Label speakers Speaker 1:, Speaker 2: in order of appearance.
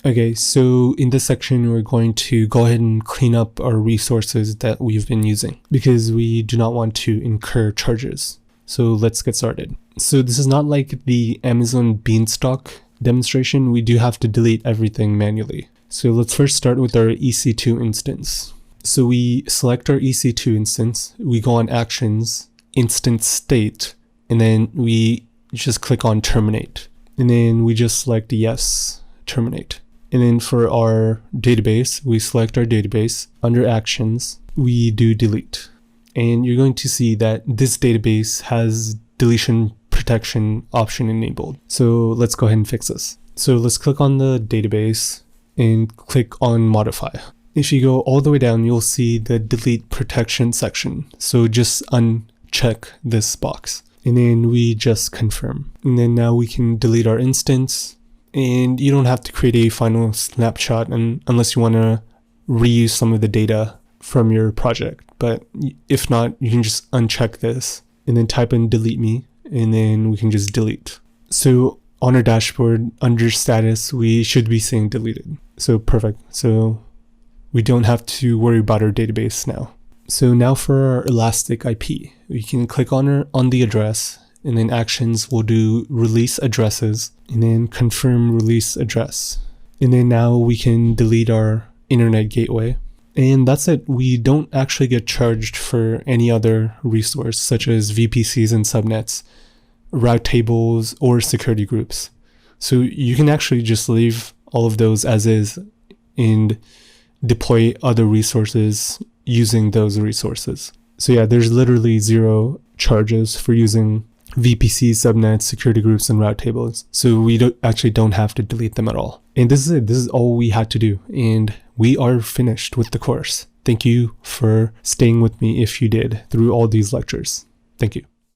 Speaker 1: Okay, so in this section, we're going to go ahead and clean up our resources that we've been using because we do not want to incur charges. So let's get started. So this is not like the Amazon Beanstalk demonstration. We do have to delete everything manually. So let's first start with our EC2 instance. So we select our EC2 instance, we go on Actions, Instance State, and then we just click on Terminate. And then we just select Yes, Terminate. And then for our database, we select our database. Under Actions, we do Delete. And you're going to see that this database has deletion protection option enabled. So let's go ahead and fix this. So let's click on the database and click on Modify. If you go all the way down, you'll see the Delete Protection section. So just uncheck this box. And then we just confirm. And then now we can delete our instance. And you don't have to create a final snapshot unless you want to reuse some of the data from your project. But if not, you can just uncheck this and then type in delete me, and then we can just delete. So on our dashboard, under status, we should be seeing deleted. So perfect. So we don't have to worry about our database now. So now for our Elastic IP, we can click on the address, and then Actions will do release addresses, and then confirm release address. And then now we can delete our internet gateway. And that's it. We don't actually get charged for any other resource, such as VPCs and subnets, route tables, or security groups. So you can actually just leave all of those as is and deploy other resources using those resources. So yeah, there's literally zero charges for using VPCs, subnets, security groups, and route tables. So we don't have to delete them at all. And this is it. This is all we had to do. And we are finished with the course. Thank you for staying with me if you did through all these lectures. Thank you.